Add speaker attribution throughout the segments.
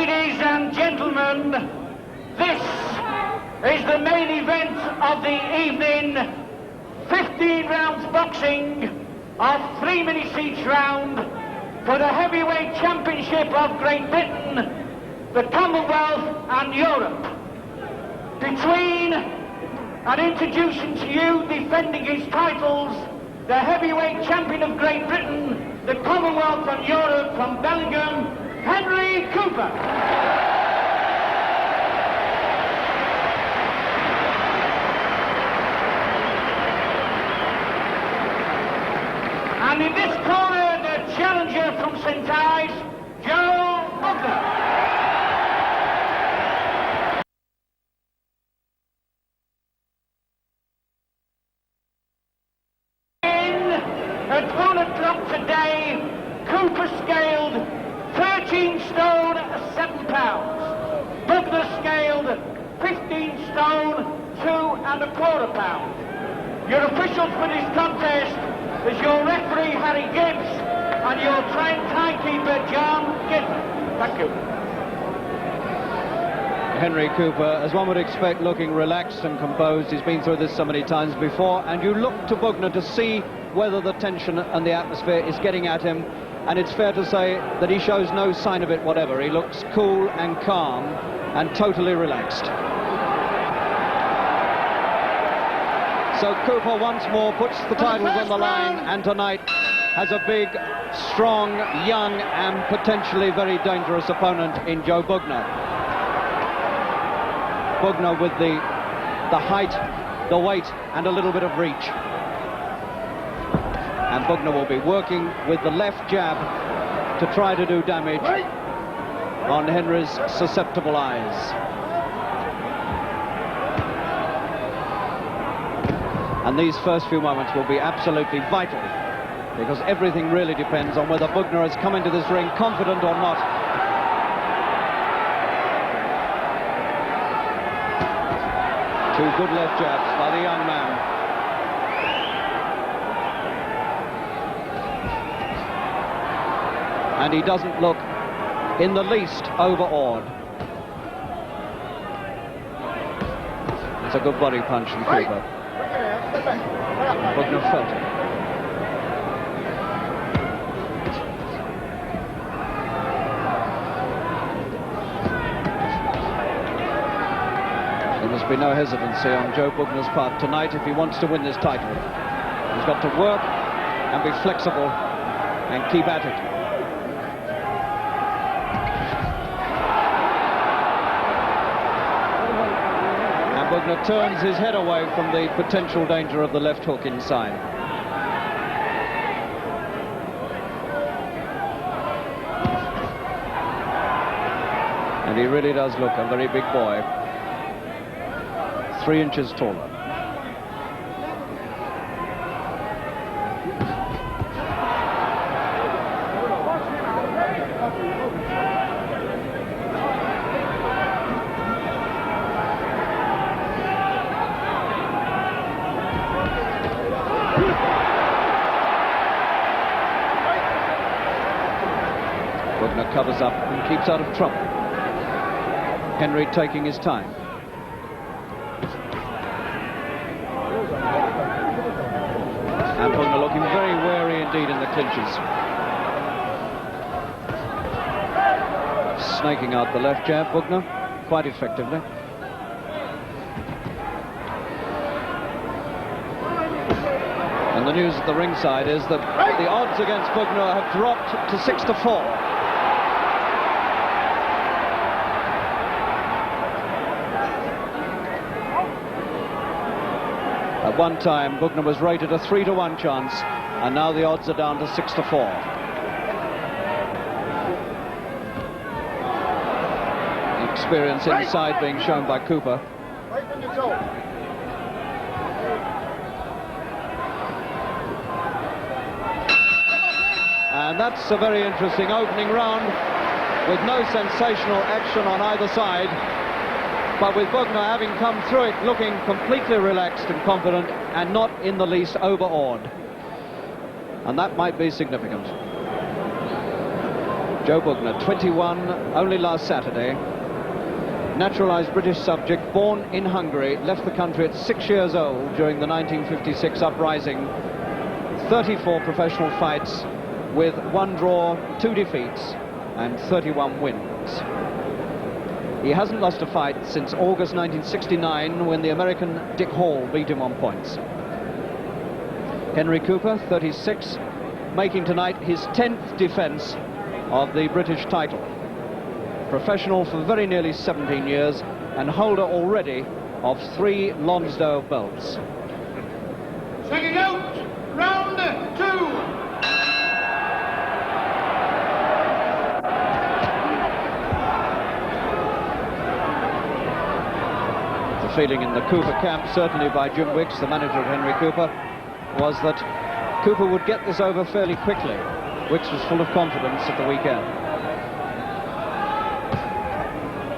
Speaker 1: Ladies and gentlemen, this is the main event of the evening. 15 rounds boxing of 3 minutes each round for the heavyweight championship of Great Britain, the Commonwealth and Europe. Between and introducing to you, defending his titles, the heavyweight champion of Great Britain, the Commonwealth and Europe from Belgium, Henry Cooper. And in this corner, the challenger from St. Ives, Joe Bugner. At 1 o'clock today, Cooper scaled 13 stone 7 pounds. Bugner scaled 15 stone 2¼ pounds. Your officials for this contest is your referee Harry Gibbs and your trained timekeeper John Gittman. Thank you.
Speaker 2: Henry Cooper, as one would expect, looking relaxed and composed. He's been through this so many times before, and you look to Bugner to see whether the tension and the atmosphere is getting at him, and it's fair to say that he shows no sign of it whatever. He looks cool and calm and totally relaxed. So Cooper once more puts the titles on the line, and tonight has a big, strong, young and potentially very dangerous opponent in Joe Bugner. Bugner with the height, the weight and a little bit of reach. And Bugner will be working with the left jab to try to do damage on Henry's susceptible eyes. And these first few moments will be absolutely vital, because everything really depends on whether Bugner has come into this ring confident or not. Two good left jabs by the young man. And he doesn't look in the least overawed. It's a good body punch from Cooper. Bugner felt it. There must be no hesitancy on Joe Bugner's part tonight if he wants to win this title. He's got to work and be flexible and keep at it. Bugner turns his head away from the potential danger of the left hook inside. And he really does look a very big boy. 3 inches taller. Bugner covers up and keeps out of trouble. Henry taking his time. And Bugner looking very wary indeed in the clinches. Snaking out the left jab, Bugner, quite effectively. And the news at the ringside is that the odds against Bugner have dropped to 6-4. At one time, Bugner was rated a 3-1 chance, and now the odds are down to 6-4. The experience inside being shown by Cooper. And that's a very interesting opening round, with no sensational action on either side. But with Bugner having come through it looking completely relaxed and confident and not in the least overawed. And that might be significant. Joe Bugner, 21, only last Saturday. Naturalized British subject, born in Hungary, left the country at 6 years old during the 1956 uprising. 34 professional fights with 1 draw, 2 defeats and 31 wins. He hasn't lost a fight since August 1969 when the American Dick Hall beat him on points. Henry Cooper, 36, making tonight his 10th defence of the British title. Professional for very nearly 17 years and holder already of 3 Lonsdale belts.
Speaker 1: Second out, round 2.
Speaker 2: The feeling in the Cooper camp, certainly by Jim Wicks, the manager of Henry Cooper, was that Cooper would get this over fairly quickly. Wicks was full of confidence at the weekend.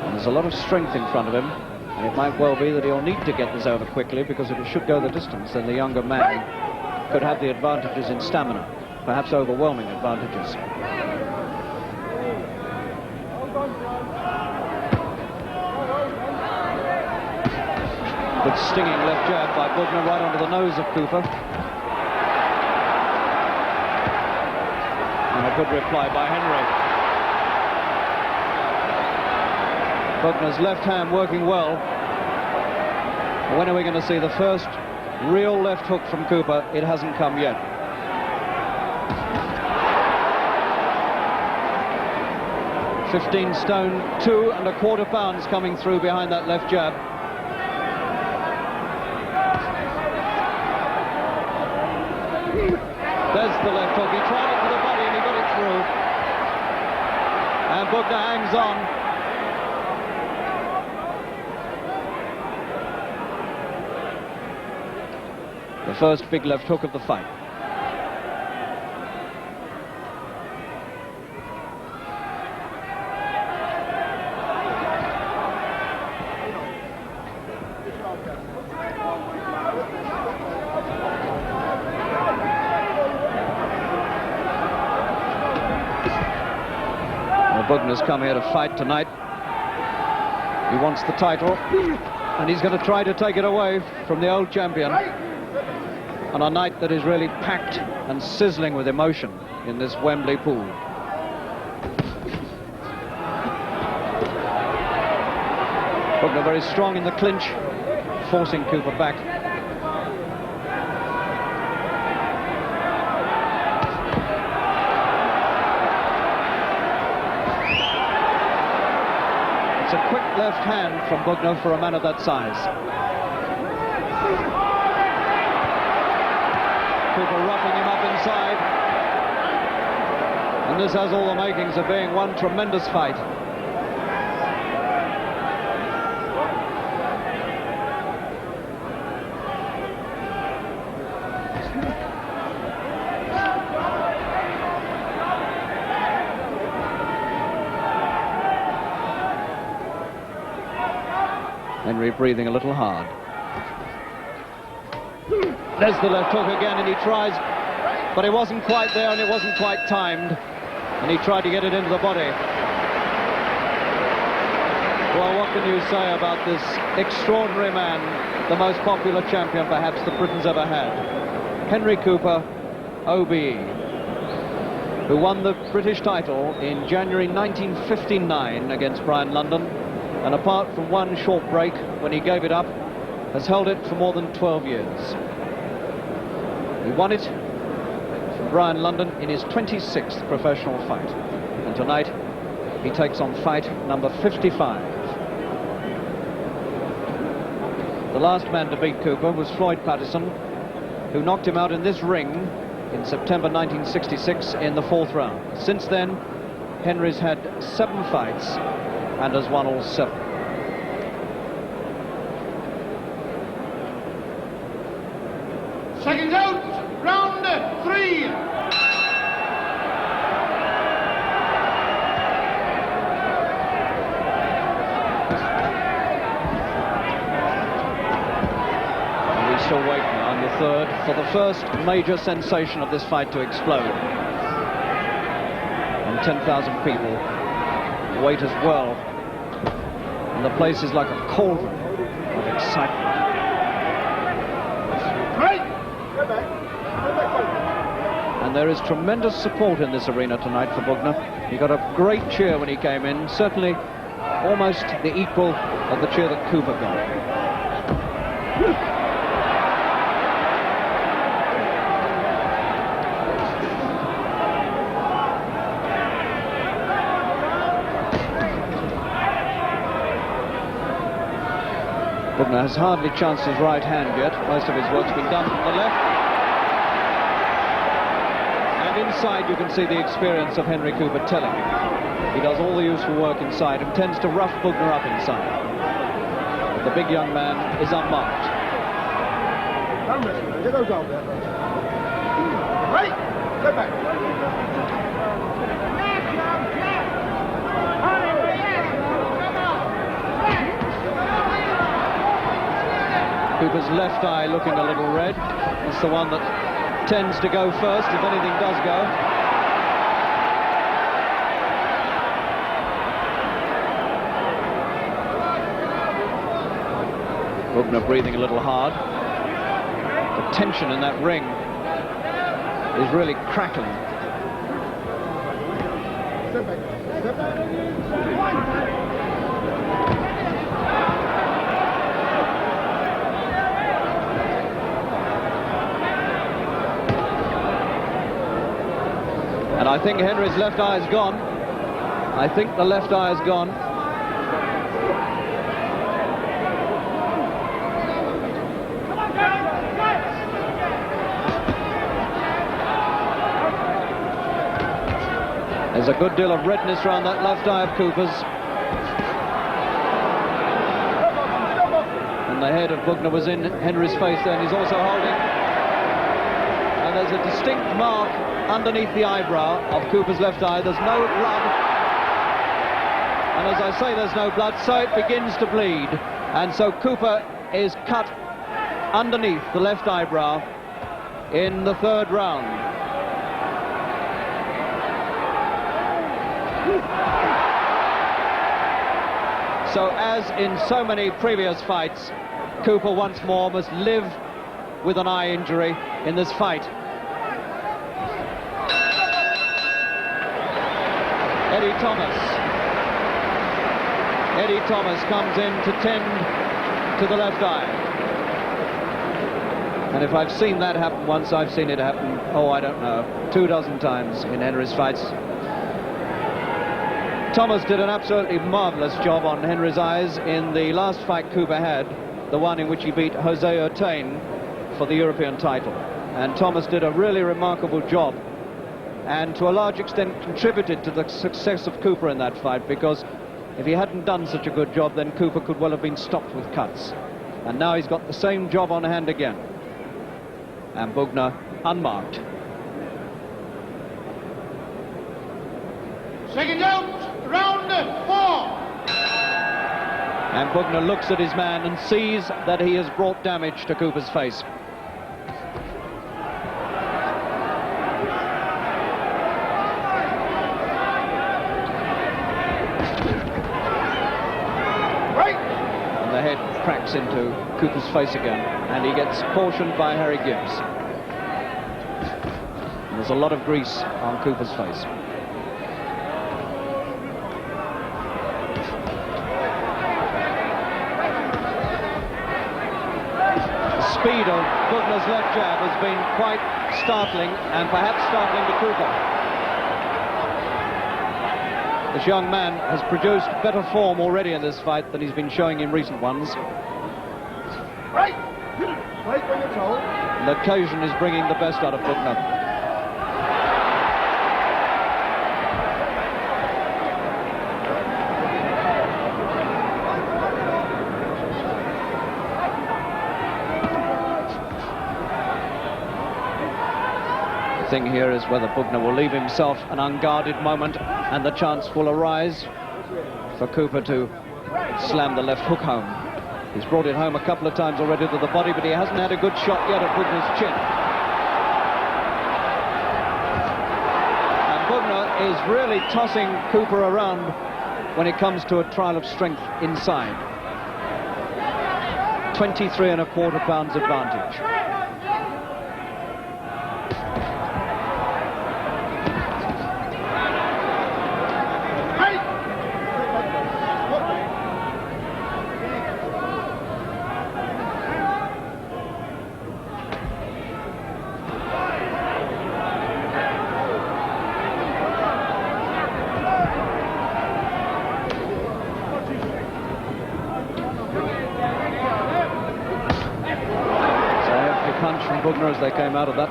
Speaker 2: And there's a lot of strength in front of him, and it might well be that he'll need to get this over quickly, because if it should go the distance, then the younger man could have the advantages in stamina, perhaps overwhelming advantages. Good stinging left jab by Bugner right onto the nose of Cooper. And a good reply by Henry. Bugner's left hand working well. When are we going to see the first real left hook from Cooper? It hasn't come yet. (15 stone, 2 1/4 pounds coming through behind that left jab. There's the left hook. He tried it for the body and he got it through. And Bugner hangs on. The first big left hook of the fight. Bugner's come here to fight tonight. He wants the title, and he's going to try to take it away from the old champion on a night that is really packed and sizzling with emotion in this Wembley pool. Bugner very strong in the clinch, forcing Cooper back. A quick left hand from Bugner for a man of that size. Cooper roughing him up inside. And this has all the makings of being one tremendous fight. Henry breathing a little hard. There's the left hook again, and he tries, but it wasn't quite there and it wasn't quite timed, and he tried to get it into the body. Well, what can you say about this extraordinary man, the most popular champion perhaps that Britain's ever had? Henry Cooper, OBE, who won the British title in January 1959 against Brian London, and apart from one short break when he gave it up, has held it for more than 12 years. He won it from Brian London in his 26th professional fight, and tonight he takes on fight number 55. The last man to beat Cooper was Floyd Patterson, who knocked him out in this ring in September 1966 in the 4th round. Since then, Henry's had 7 fights and has won all 7.
Speaker 1: Seconds out, round 3.
Speaker 2: And we still wait now on the 3rd for the first major sensation of this fight to explode. And 10,000 people wait as well. And the place is like a cauldron of excitement. And there is tremendous support in this arena tonight for Bugner. He got a great cheer when he came in, certainly almost the equal of the cheer that Cooper got. Bugner has hardly chanced his right hand yet. Most of his work's been done from the left. And inside you can see the experience of Henry Cooper telling. He does all the useful work inside and tends to rough Bugner up inside. But the big young man is unmarked.
Speaker 3: Right, get back.
Speaker 2: Cooper's left eye looking a little red. It's the one that tends to go first, if anything does go. Bugner breathing a little hard. The tension in that ring is really crackling.
Speaker 3: Step back. Step back.
Speaker 2: And I think Henry's left eye is gone. I think the left eye is gone. There's a good deal of redness around that left eye of Cooper's. And the head of Bugner was in Henry's face then. He's also holding. And there's a distinct mark underneath the eyebrow of Cooper's left eye. There's no blood. And as I say, there's no blood, so it begins to bleed. And so Cooper is cut underneath the left eyebrow in the third round. So as in so many previous fights, Cooper once more must live with an eye injury in this fight. Eddie Thomas comes in to tend to the left eye. And if I've seen that happen once, I've seen it happen, oh, I don't know, 24 times in Henry's fights. Thomas did an absolutely marvellous job on Henry's eyes in the last fight Cooper had, the one in which he beat Jose Urtain for the European title. And Thomas did a really remarkable job, and to a large extent contributed to the success of Cooper in that fight, because if he hadn't done such a good job, then Cooper could well have been stopped with cuts. And now he's got the same job on hand again. And Bugner unmarked.
Speaker 1: Second out, round 4.
Speaker 2: And Bugner looks at his man and sees that he has brought damage to Cooper's face. And the head cracks into Cooper's face again, and he gets cautioned by Harry Gibbs. And there's a lot of grease on Cooper's face. The speed of Bugner's left jab has been quite startling, and perhaps startling to Cooper. This young man has produced better form already in this fight than he's been showing in recent ones.
Speaker 3: Right. Right when you're told.
Speaker 2: The occasion is bringing the best out of Bugner. The thing here is whether Bugner will leave himself an unguarded moment, and the chance will arise for Cooper to slam the left hook home. He's brought it home a couple of times already to the body, but he hasn't had a good shot yet at Bugner's chin. And Bugner is really tossing Cooper around when it comes to a trial of strength inside. 23¼ pounds advantage. Bugner as they came out of that.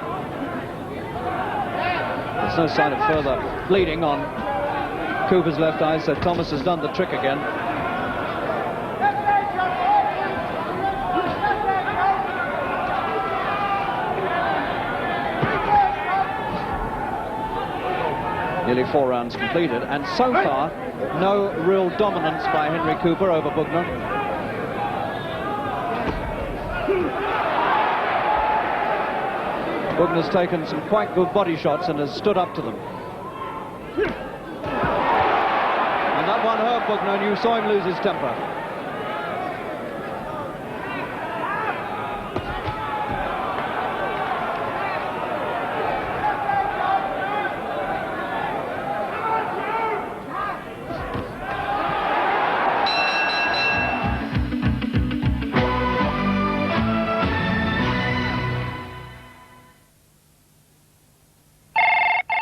Speaker 2: There's no sign of further bleeding on Cooper's left eye, so Thomas has done the trick again. Nearly 4 rounds completed, and so far no real dominance by Henry Cooper over Bugner. Bugner's taken some quite good body shots and has stood up to them. And that one hurt Bugner, and you saw him lose his temper.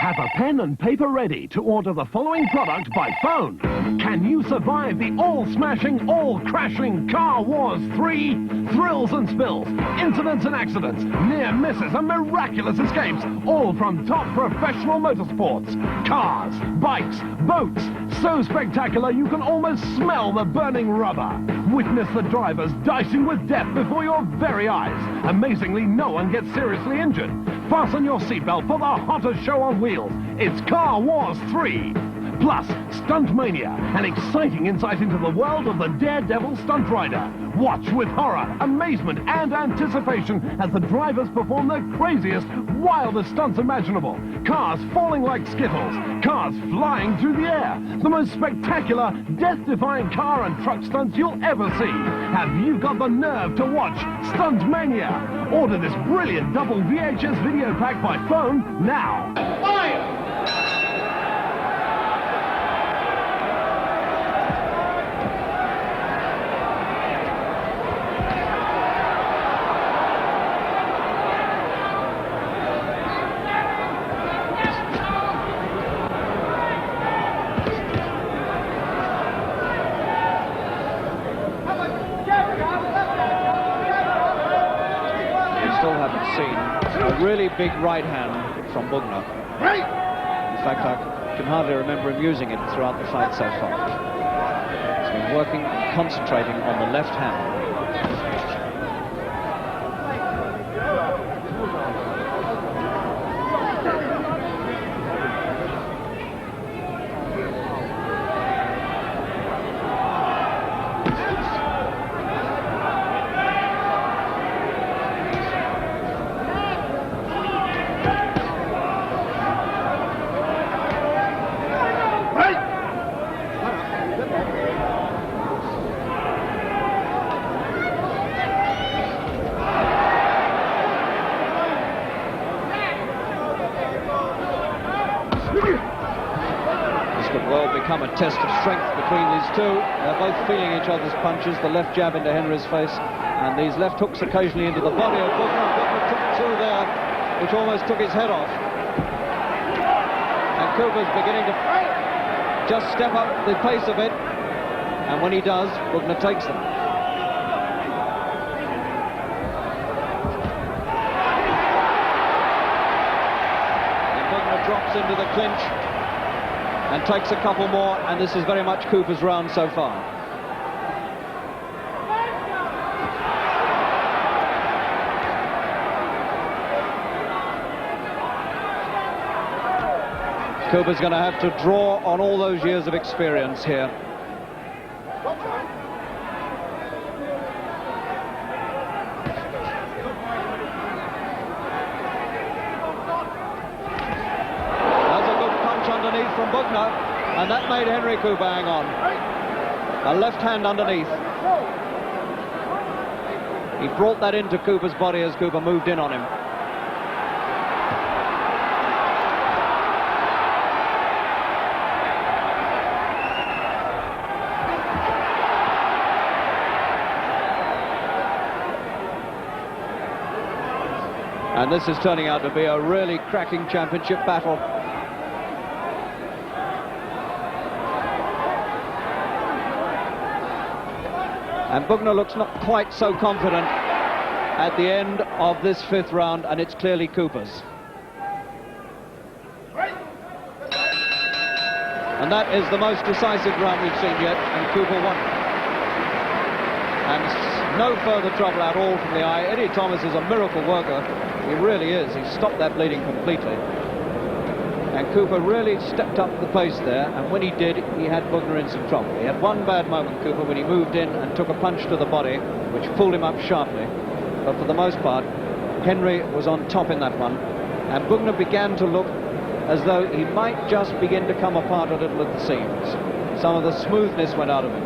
Speaker 4: Have a pen and paper ready to order the following product by phone. Can you survive the all-smashing, all-crashing Car Wars 3? Thrills and spills, incidents and accidents, near misses and miraculous escapes, all from top professional motorsports. Cars, bikes, boats, so spectacular you can almost smell the burning rubber. Witness the drivers dicing with death before your very eyes. Amazingly, no one gets seriously injured. Fasten your seatbelt for the hottest show on wheels. It's Car Wars 3. Plus, Stunt Mania, an exciting insight into the world of the daredevil stunt rider. Watch with horror, amazement, and anticipation as the drivers perform the craziest, wildest stunts imaginable. Cars falling like skittles, cars flying through the air. The most spectacular, death-defying car and truck stunts you'll ever see. Have you got the nerve to watch Stunt Mania? Order this brilliant double VHS video pack by phone now.
Speaker 1: Fire!
Speaker 2: A really big right hand from Bugner. In fact, I can hardly remember him using it throughout the fight so far. He's been working, concentrating on the left hand. Become a test of strength between these two. They're both feeling each other's punches. The left jab into Henry's face, and these left hooks occasionally into the body of Bugner. Bugner took 2 there, which almost took his head off. And Cooper's beginning to just step up the pace a bit, and when he does, Bugner takes them. And Bugner drops into the clinch and takes a couple more, and this is very much Cooper's round so far. Cooper's going to have to draw on all those years of experience here. from Bugner, and that made Henry Cooper hang on. A left hand underneath. He brought that into Cooper's body as Cooper moved in on him. And this is turning out to be a really cracking championship battle. And Bugner looks not quite so confident at the end of this 5th round, and it's clearly Cooper's. And that is the most decisive round we've seen yet, and Cooper won. And no further trouble at all from the eye. Eddie Thomas is a miracle worker. He really is. He stopped that bleeding completely. And Cooper really stepped up the pace there, and when he did, he had Bugner in some trouble. He had one bad moment, Cooper, when he moved in and took a punch to the body, which pulled him up sharply. But for the most part, Henry was on top in that one, and Bugner began to look as though he might just begin to come apart a little at the seams. Some of the smoothness went out of him.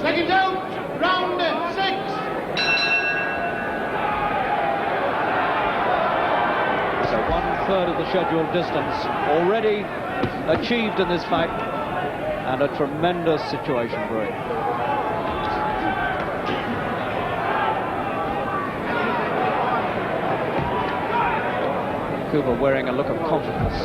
Speaker 1: Second out, round 6.
Speaker 2: So 1/3 of the scheduled distance already achieved in this fight, and a tremendous situation for him. Cooper wearing a look of confidence.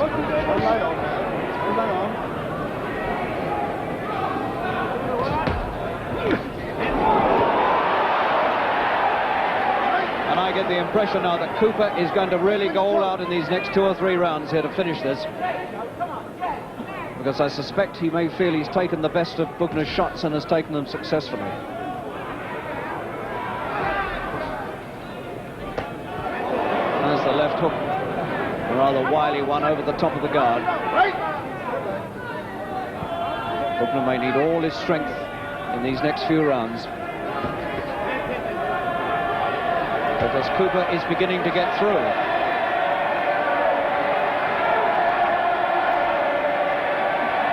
Speaker 2: And I get the impression now that Cooper is going to really go all out in these next 2 or 3 rounds here to finish this. Because I suspect he may feel he's taken the best of Bugner's shots and has taken them successfully. There's the left hook. A rather wily one over the top of the guard. Bugner may need all his strength in these next few rounds, because Cooper is beginning to get through.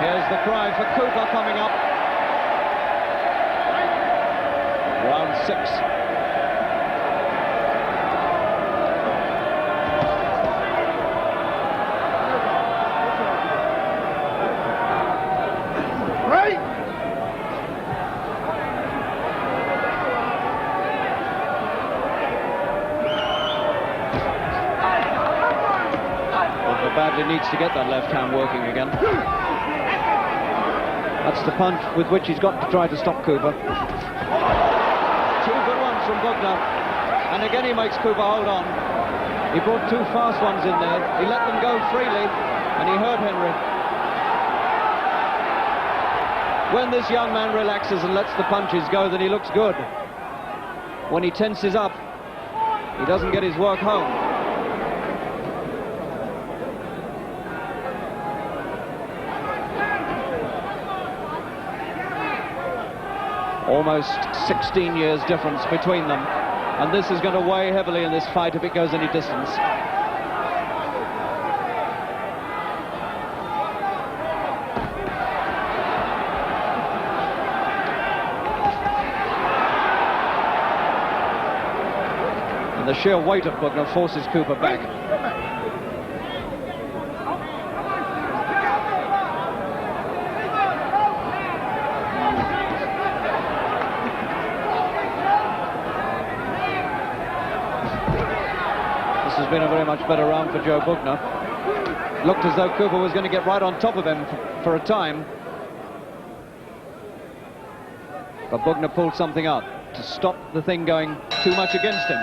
Speaker 2: Here's the cry for Cooper coming up. Round 6. Badly needs to get that left hand working again. That's the punch with which he's got to try to stop Cooper. 2 good ones from Bugner, and again he makes Cooper hold on. He brought 2 fast ones in there. He let them go freely, and he hurt Henry. When this young man relaxes and lets the punches go, then he looks good. When he tenses up, he doesn't get his work home. Almost 16 years difference between them, and this is going to weigh heavily in this fight if it goes any distance. And the sheer weight of Bugner forces Cooper back. Has been a very much better round for Joe Bugner. Looked as though Cooper was going to get right on top of him for a time, but Bugner pulled something out to stop the thing going too much against him.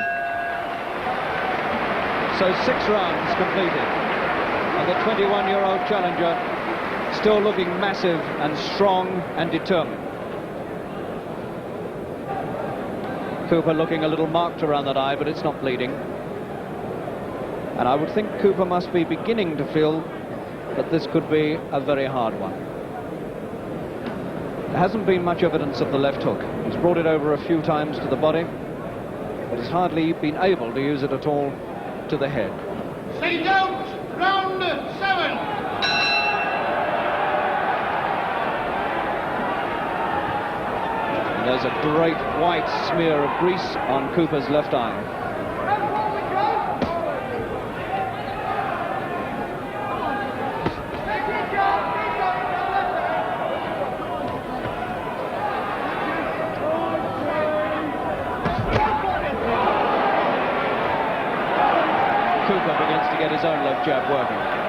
Speaker 2: So 6 rounds completed, and the 21-year-old challenger still looking massive and strong and determined. Cooper looking a little marked around that eye, but it's not bleeding. And I would think Cooper must be beginning to feel that this could be a very hard one. There hasn't been much evidence of the left hook. He's brought it over a few times to the body, but has hardly been able to use it at all to the head.
Speaker 1: Second out, round 7.
Speaker 2: There's a great white smear of grease on Cooper's left eye. Cooper begins to get his own left jab working.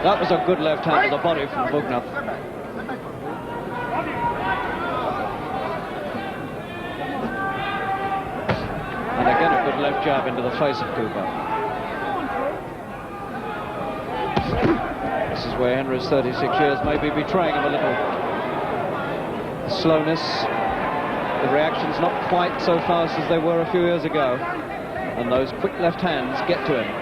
Speaker 2: That was a good left hand to the body from Bugner. And again a good left jab into the face of Cooper. This is where Henry's 36 years may be betraying him a little. The slowness, the reactions not quite so fast as they were a few years ago. And those quick left hands get to him.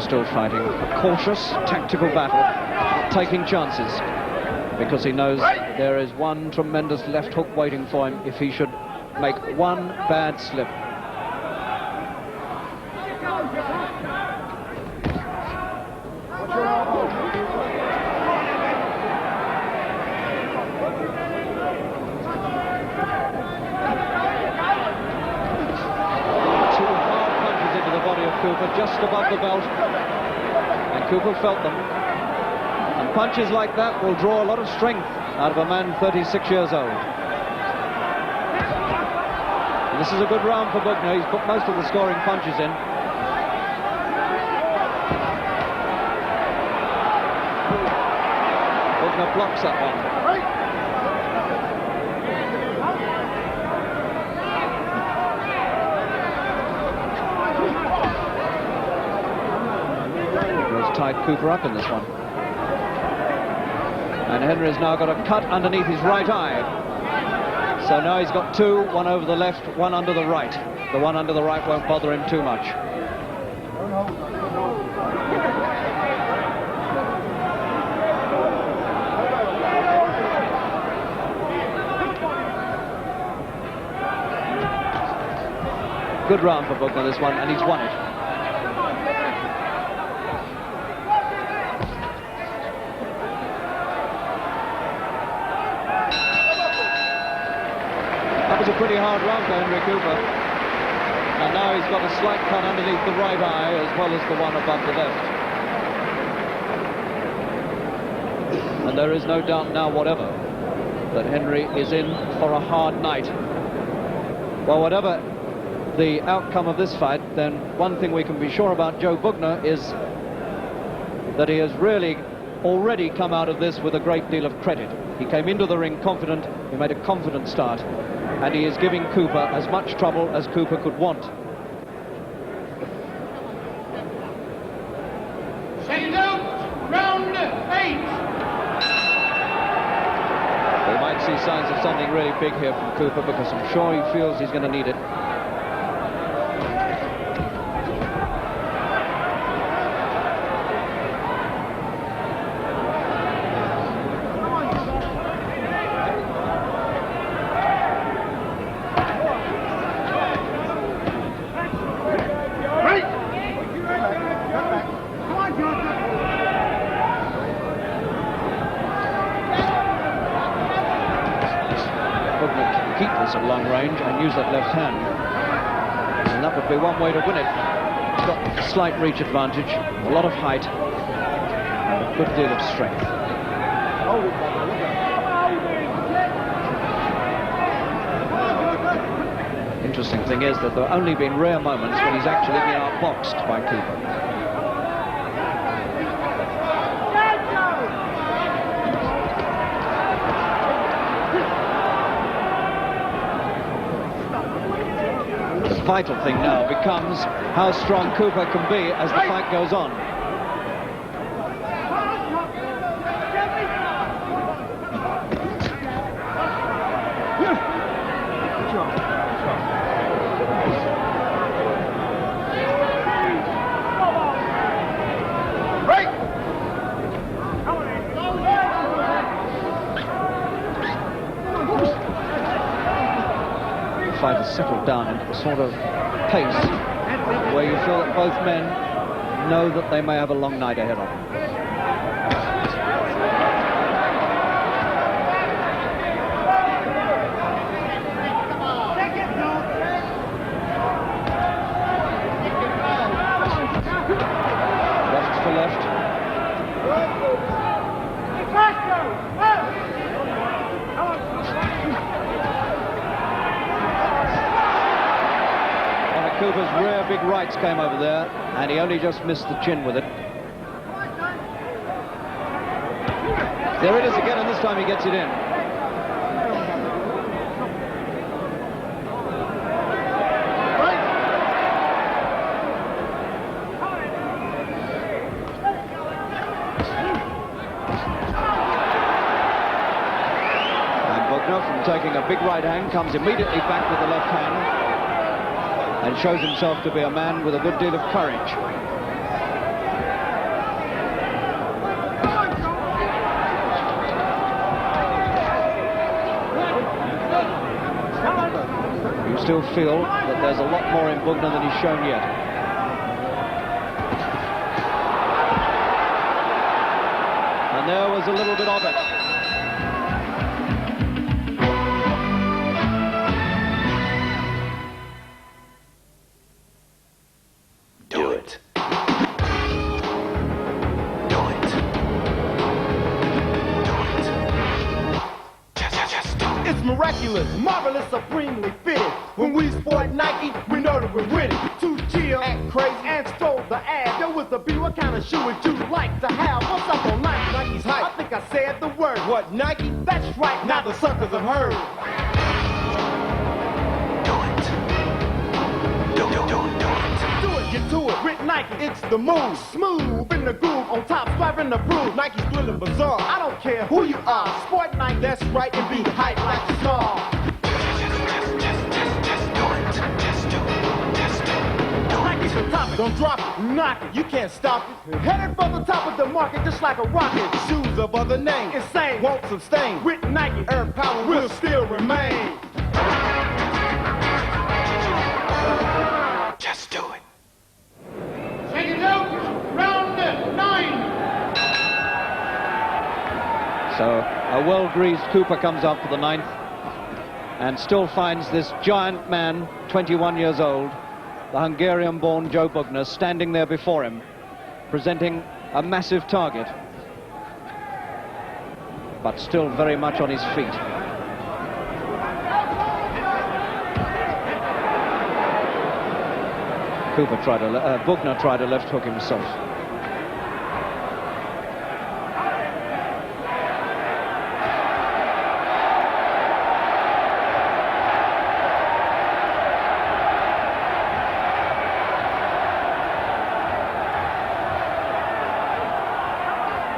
Speaker 2: Still fighting a cautious, tactical battle, not taking chances, because he knows there is one tremendous left hook waiting for him if he should make one bad slip. Cooper just above the belt, and Cooper felt them, and punches like that will draw a lot of strength out of a man 36 years old. And this is a good round for Bugner. He's put most of the scoring punches in. Bugner blocks that one. Tied Cooper up in this one. And Henry's now got a cut underneath his right eye. So now he's got two, one over the left, one under the right. The one under the right won't bother him too much. Good round for Bugner, this one, and he's won it. That was a pretty hard round for Henry Cooper. And now he's got a slight cut underneath the right eye as well as the one above the left. And there is no doubt now whatever that Henry is in for a hard night. Well, whatever the outcome of this fight, then one thing we can be sure about Joe Bugner is that he has really already come out of this with a great deal of credit. He came into the ring confident, he made a confident start, and he is giving Cooper as much trouble as Cooper could want.
Speaker 1: Second out, round 8.
Speaker 2: We might see signs of something really big here from Cooper, because I'm sure he feels he's going to need it. Keep this at long range and use that left hand, and that would be one way to win it. He's got a slight reach advantage, a lot of height, and a good deal of strength. Interesting thing is that there have only been rare moments when he's actually been outboxed by Cooper. The vital thing now becomes how strong Cooper can be as the fight goes on. settled down into the sort of pace where you feel that both men know that they may have a long night ahead of them. Left for left. Cooper's rare big rights came over there, and he only just missed the chin with it. There it is again, and this time he gets it in. And Bugner, from taking a big right hand, comes immediately back with the left hand, and shows himself to be a man with a good deal of courage. You still feel that there's a lot more in Bugner than he's shown yet. And there was a little bit of it.
Speaker 3: Miraculous, marvelous, supremely fitted. When we sport Nike, we know that we're with it. Too chill, act crazy, and stole the ad. Yo, with the B, what kind of shoe would you like to have? What's up on Nike? Nike's hype. I think I said the word. What, Nike? That's right, now the suckers have heard. Get to it with Nike, it's the move. Smooth in the groove, on top, swiping the proof. Nike's thrilling bizarre. I don't care who you are. Sport Nike, that's right, and be hype like a star. Nike's the topic, don't drop it, knock it, you can't stop it. Headed for the top of the market, just like a rocket. Shoes of other names, insane, won't sustain. With Nike, earth power will still remain.
Speaker 5: Just do it.
Speaker 1: Round 9.
Speaker 2: So a well-greased Cooper comes up for the 9th and still finds this giant man, 21 years old, the Hungarian-born Joe Bugner, standing there before him, presenting a massive target, but still very much on his feet. Bugner tried a left hook himself.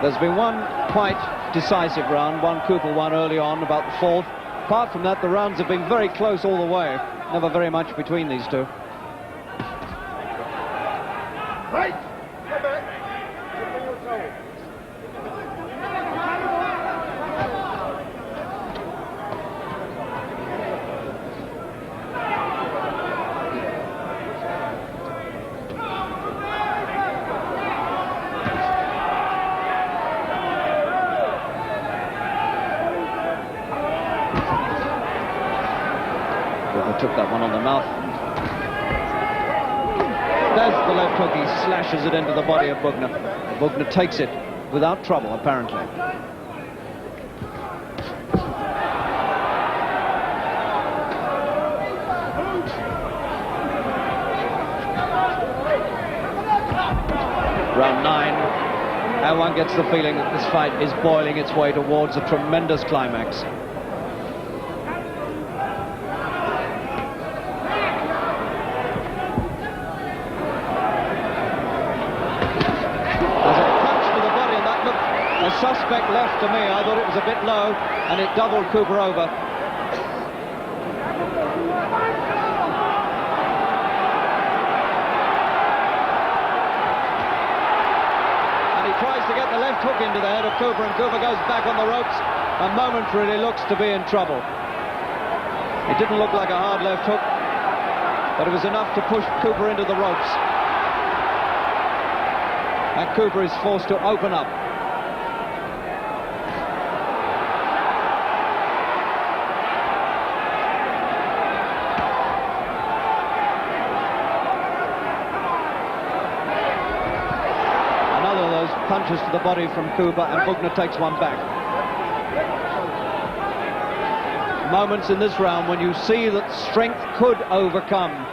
Speaker 2: There's been one quite decisive round, one Cooper won early on, about the 4th. Apart from that, the rounds have been very close all the way. Never very much between these two.
Speaker 3: Right! Get back. Get on your toes.
Speaker 2: Cooper took that one on the mouth. There's the left hook, he slashes it into the body of Bugner. Bugner takes it without trouble, apparently. Round 9, and one gets the feeling that this fight is boiling its way towards a tremendous climax. A suspect left to me. I thought it was a bit low, and it doubled Cooper over. And he tries to get the left hook into the head of Cooper, and Cooper goes back on the ropes and momentarily looks to be in trouble. It didn't look like a hard left hook. but it was enough to push Cooper into the ropes. And Cooper is forced to open up. Another of those punches to the body from Cooper, and Bugner takes one back. Moments in this round when you see that strength could overcome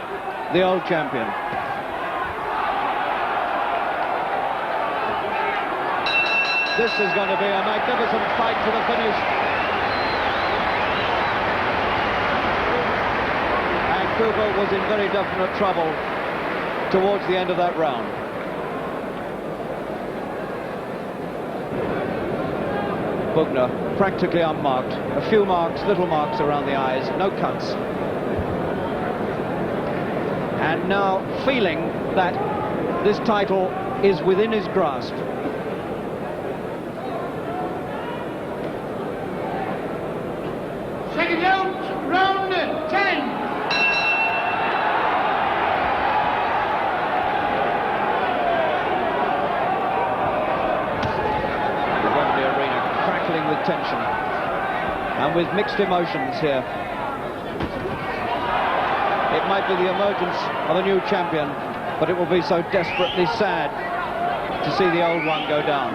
Speaker 2: the old champion. This is going to be a magnificent fight to the finish. And Cooper was in very definite trouble towards the end of that round. Bugner practically unmarked. A few marks, little marks around the eyes, no cuts. And now feeling that this title is within his grasp.
Speaker 1: Second out, round 10.
Speaker 2: With tension and with mixed emotions here. It might be the emergence of a new champion, but it will be so desperately sad to see the old one go down.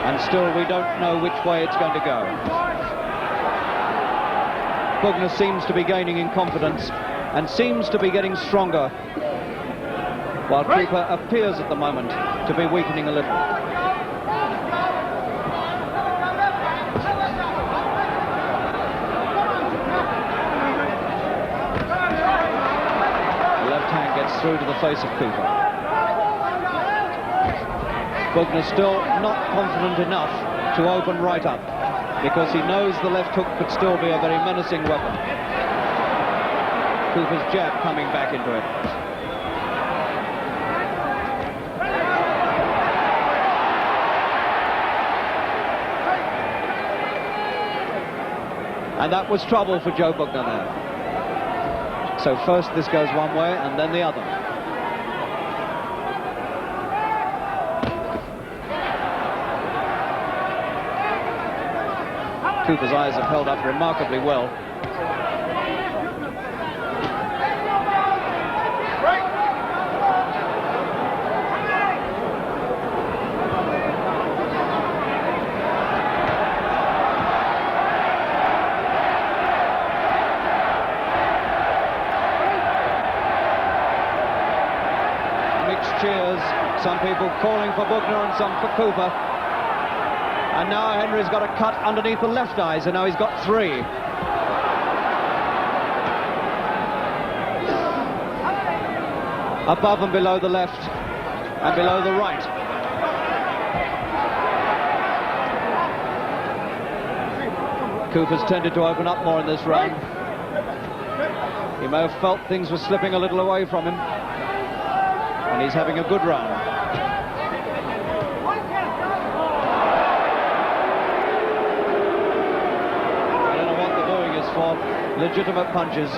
Speaker 2: And still we don't know which way it's going to go. Bugner seems to be gaining in confidence and seems to be getting stronger, while Cooper appears at the moment to be weakening a little. Through to the face of Cooper. Bugner still not confident enough to open right up, because he knows the left hook could still be a very menacing weapon. Cooper's jab coming back into it. And that was trouble for Joe Bugner there. So first this goes one way and then the other. Cooper's eyes have held up remarkably well. Cheers, some people calling for Bugner and some for Cooper. And now Henry's got a cut underneath the left eye, so now he's got three. Above and below the left and below the right. Cooper's tended to open up more in this round. He may have felt things were slipping a little away from him. And he's having a good round. I don't know what the booing is for. Legitimate punches.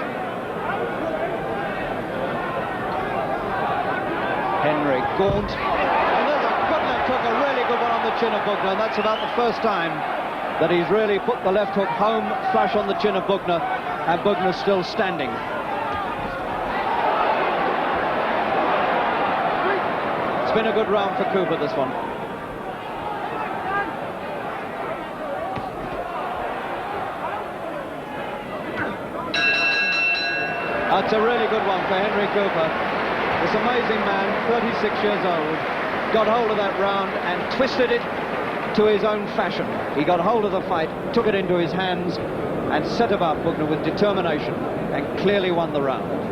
Speaker 2: Henry gaunt. And there's a good left hook, a really good one on the chin of Bugner. And that's about the first time that he's really put the left hook home flush on the chin of Bugner. And Bugner's still standing. Been a good round for Cooper, this one. That's a really good one for Henry Cooper. This amazing man, 36 years old, got hold of that round and twisted it to his own fashion. He got hold of the fight, took it into his hands and set about Bugner with determination and clearly won the round.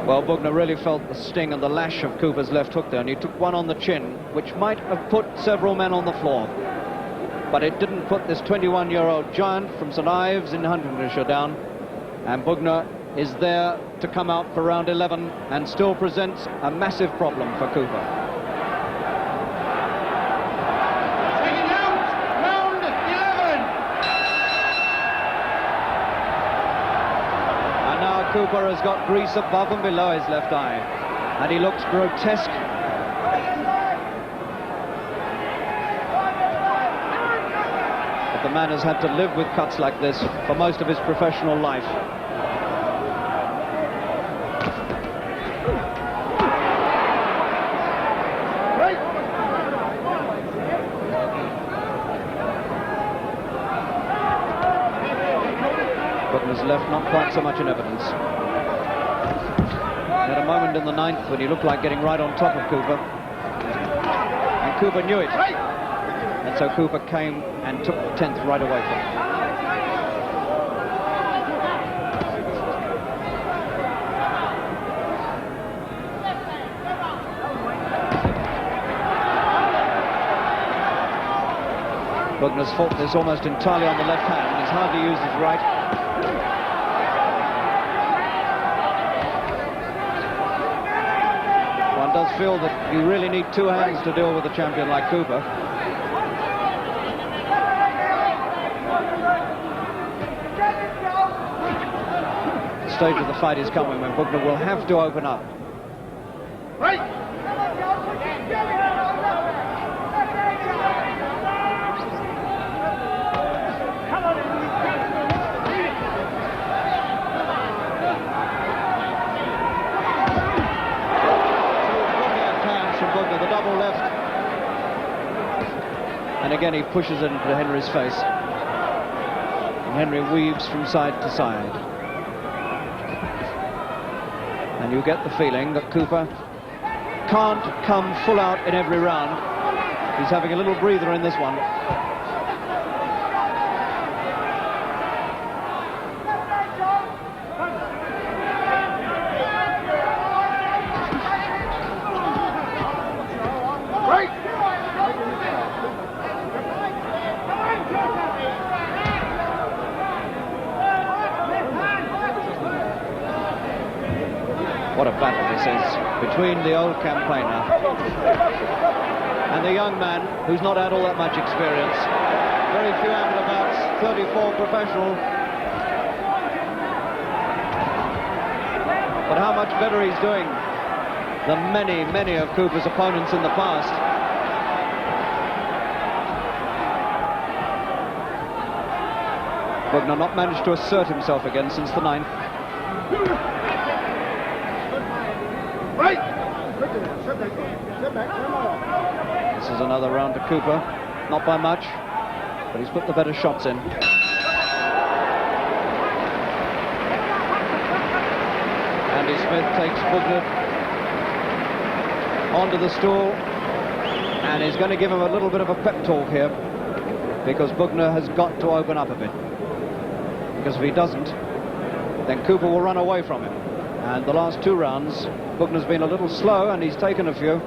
Speaker 2: Well, Bugner really felt the sting and the lash of Cooper's left hook there, and he took one on the chin, which might have put several men on the floor. But it didn't put this 21-year-old giant from St Ives in Huntingdonshire down, and Bugner is there to come out for round 11 and still presents a massive problem for Cooper. Cooper has got grease above and below his left eye, and he looks grotesque. But the man has had to live with cuts like this for most of his professional life. Bugner's left not quite so much in evidence. He had a moment in the 9th when he looked like getting right on top of Cooper, and Cooper knew it, and so Cooper came and took the 10th right away from him. Bugner's fought this almost entirely on the left hand. He's hardly used his right. One does feel that you really need two hands to deal with a champion like Cooper. The stage of the fight is coming when Bugner will have to open up. The double left, and again he pushes it into Henry's face, and Henry weaves from side to side, and you get the feeling that Cooper can't come full out in every round. He's having a little breather in this one. What a battle this is between the old campaigner and the young man who's not had all that much experience. Very few amateur bouts, 34 professional. But how much better he's doing than many of Cooper's opponents in the past. Bugner not managed to assert himself again since the 9th. This is another round to Cooper, not by much, but he's put the better shots in. Andy Smith takes Bugner onto the stool, and he's going to give him a little bit of a pep talk here, because Bugner has got to open up a bit. Because if he doesn't, then Cooper will run away from him. And the last 2 rounds, Bugner's been a little slow, and he's taken a few.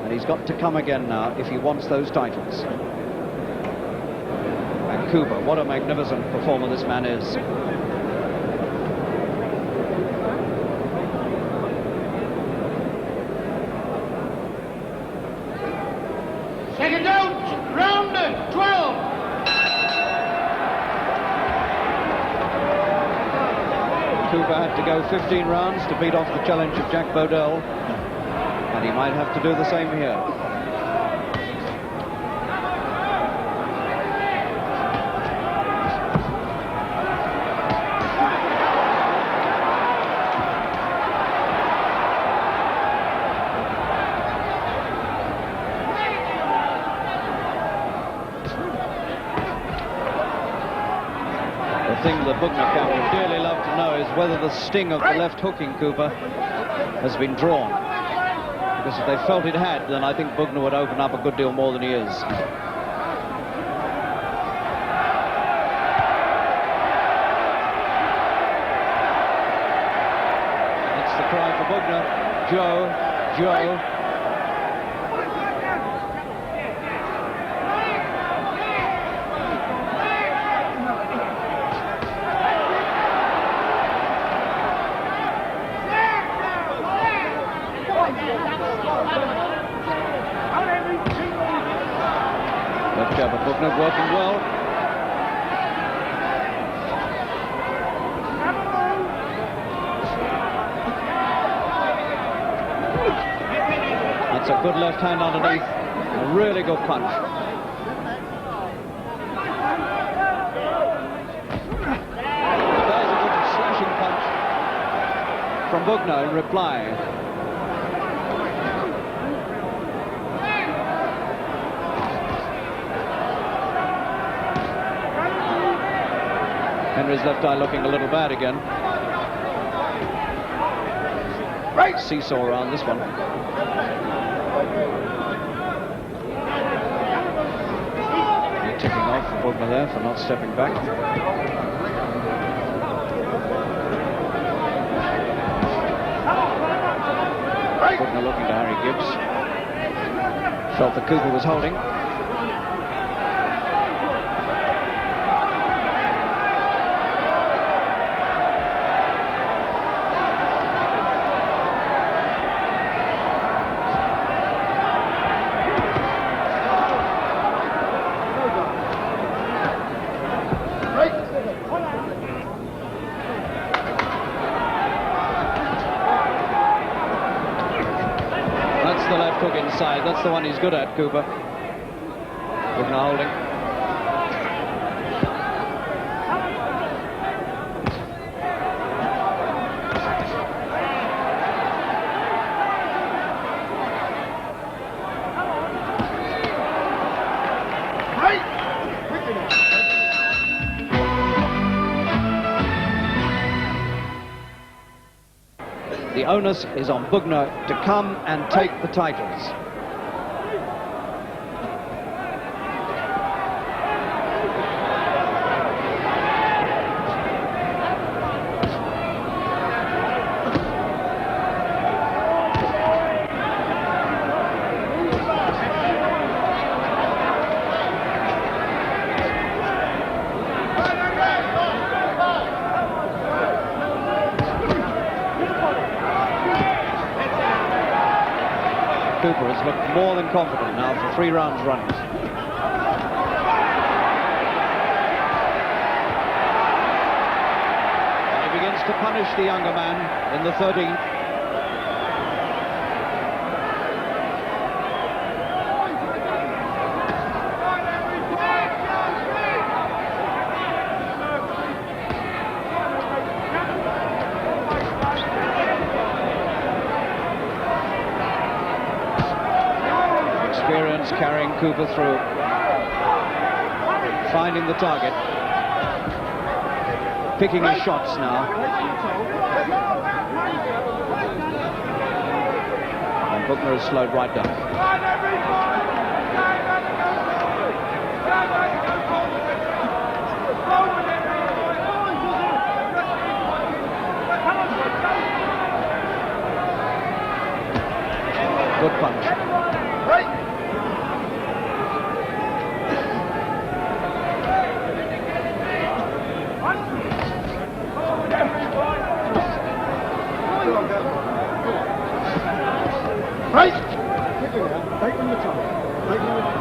Speaker 2: And he's got to come again now if he wants those titles. And Cooper, what a magnificent performer this man is.
Speaker 1: Second out, round 12.
Speaker 2: Cooper had to go 15 rounds to beat off the challenge of Jack Bodell, and he might have to do the same here. The thing the Bugner camp would dearly love to know is whether the sting of the left hooking Cooper has been drawn. Because if they felt it had, then I think Bugner would open up a good deal more than he is. That's the cry for Bugner. Joe, Joe. Left jab of Bugner working well. a good left hand underneath. A really good punch. There's a good slashing punch from Bugner in reply. Henry's left eye looking a little bad again. Right. Seesaw around this one. Ticking off for Bugner there for not stepping back. Bugner looking to Harry Gibbs. Felt that Cooper was holding. The left hook inside. That's the one he's good at, Cooper. Bugner holding. The onus is on Bugner to come and take the titles. Cooper has looked more than confident now for 3 rounds running. And he begins to punish the younger man in the 13th. Experience carrying Cooper through, finding the target, picking his shots now. And Bugner has slowed right down. Good punch.
Speaker 3: Right! Right from the top. Right from the top.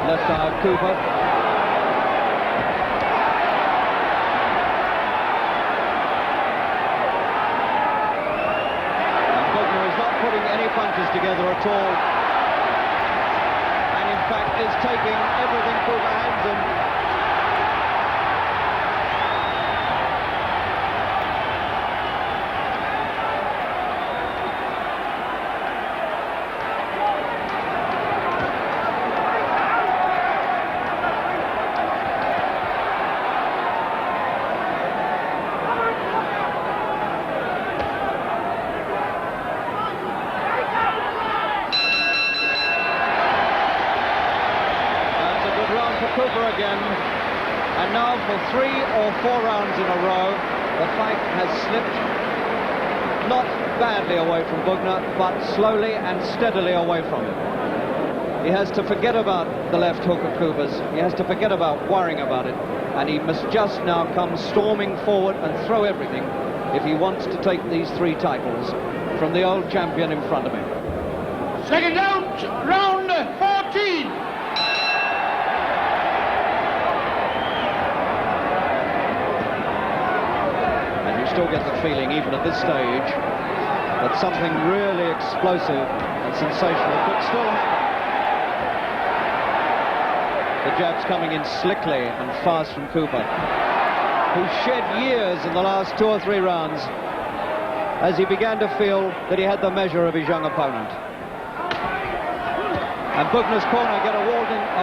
Speaker 2: Left eye of Cooper. Punches together at all, and in fact is taking everything Cooper hands him. Cooper again, and now for 3 or 4 rounds in a row the fight has slipped not badly away from Bugner, but slowly and steadily away from him. He has to forget about the left hook of Cooper's, he has to forget about worrying about it, and he must just now come storming forward and throw everything if he wants to take these 3 titles from the old champion in front of him.
Speaker 1: Second out, round 14.
Speaker 2: And you still get the feeling, even at this stage, that something really explosive and sensational could still happen. The jabs coming in slickly and fast from Cooper, who shed years in the last 2 or 3 rounds as he began to feel that he had the measure of his young opponent. And Bugner's corner get a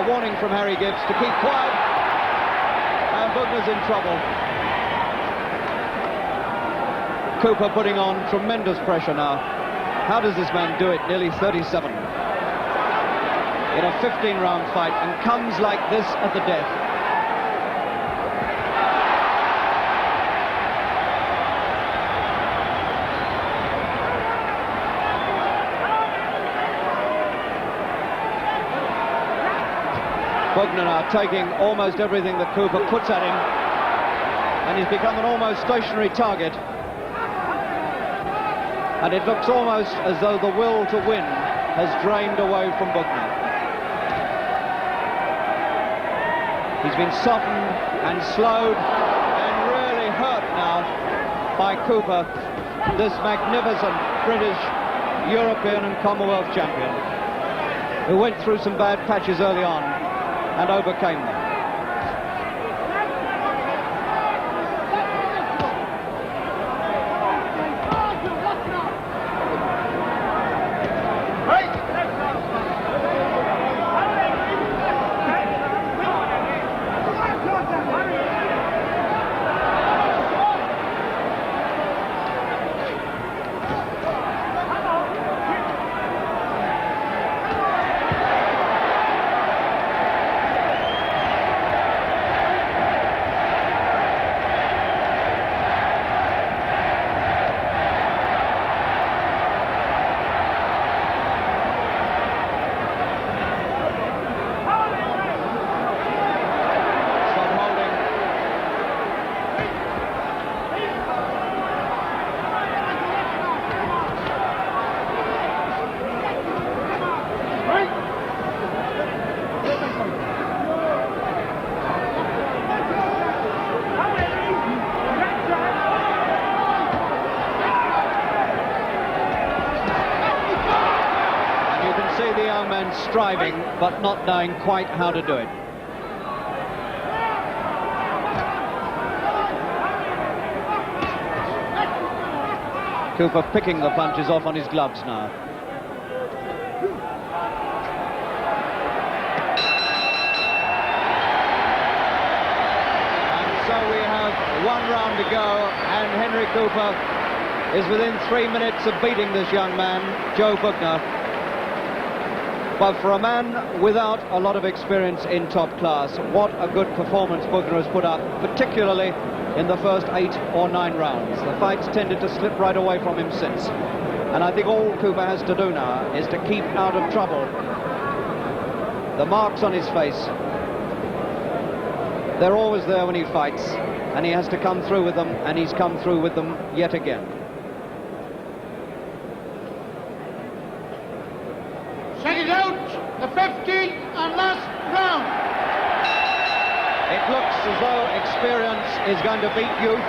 Speaker 2: warning from Harry Gibbs to keep quiet, and Bugner's in trouble. Cooper putting on tremendous pressure now. How does this man do it? Nearly 37 in a 15-round fight, and comes like this at the death. Bugner now taking almost everything that Cooper puts at him, and he's become an almost stationary target. And it looks almost as though the will to win has drained away from Bugner. He's been softened and slowed and really hurt now by Cooper, this magnificent British, European and Commonwealth champion, who went through some bad patches early on and overcame them. Striving, but not knowing quite how to do it. Cooper picking the punches off on his gloves now. And so we have 1 round to go, and Henry Cooper is within 3 minutes of beating this young man, Joe Bugner. But for a man without a lot of experience in top class, what a good performance Bugner has put up, particularly in the first 8 or 9 rounds. The fight's tended to slip right away from him since. And I think all Cooper has to do now is to keep out of trouble. The marks on his face, they're always there when he fights, and he has to come through with them, and he's come through with them yet again.
Speaker 1: Second out, the 15th and last round.
Speaker 2: It looks as though experience is going to beat youth,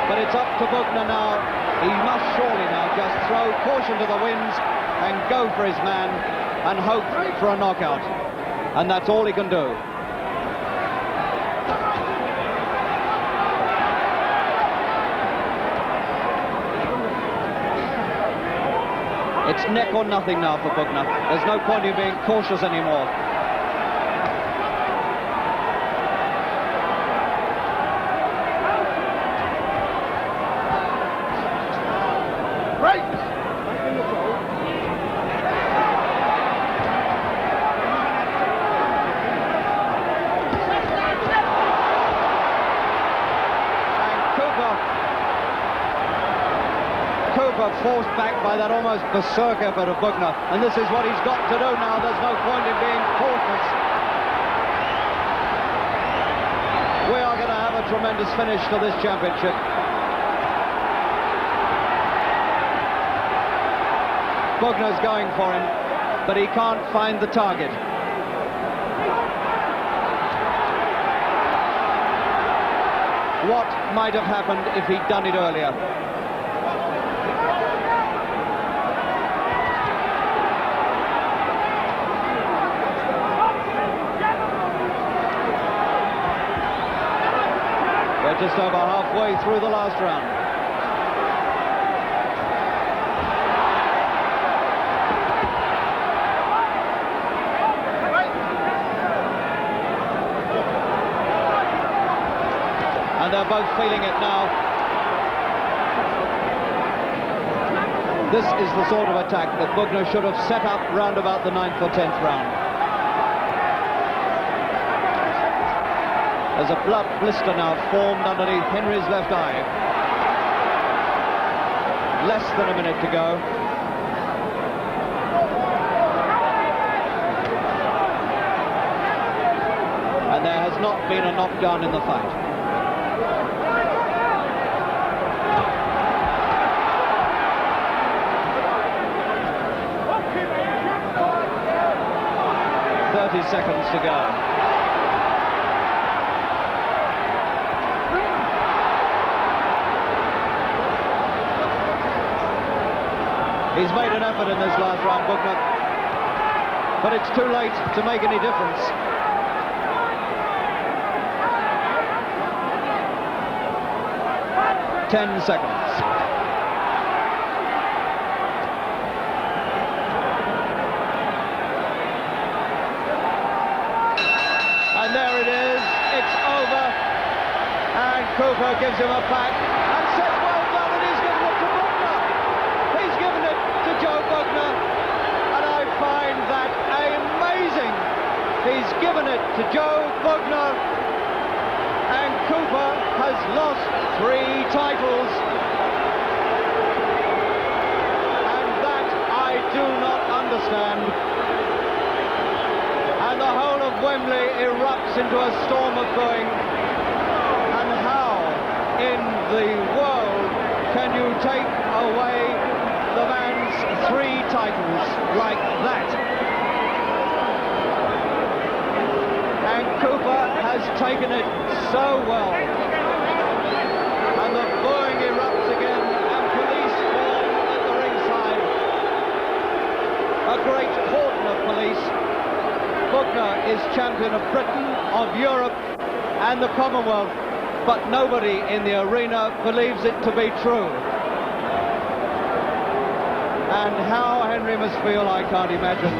Speaker 2: but it's up to Bugner now. He must surely now just throw caution to the winds and go for his man and hope for a knockout. And that's all he can do. It's neck or nothing now for Bugner. There's no point in being cautious anymore. Forced back by that almost berserk effort of Bugner, and this is what he's got to do now. There's no point in being cautious. We are going to have a tremendous finish to this championship. Bugner's going for him, but he can't find the target. What might have happened if he'd done it earlier? We're just over halfway through the last round. And they're both feeling it now. This is the sort of attack that Bugner should have set up round about the 9th or 10th round. There's a blood blister now formed underneath Henry's left eye. Less than a minute to go. And there has not been a knockdown in the fight. Seconds to go. He's made an effort in this last round, Bugner, but it's too late to make any difference. Ten seconds. And there it is, it's over, and Cooper gives him a pat and says well done, and he's given it to Bugner. He's given it to Joe Bugner, and I find that amazing. He's given it to Joe Bugner, and Cooper has lost 3 titles, and that I do not understand. And the whole of Wembley erupts into a storm of booing. And how in the world can you take away the man's 3 titles like that? And Cooper has taken it so well. And the booing erupts again, and police form at the ringside. A great cordon of police. Bugner is champion of Britain, of Europe and the Commonwealth, but nobody in the arena believes it to be true. And how Henry must feel, I can't imagine.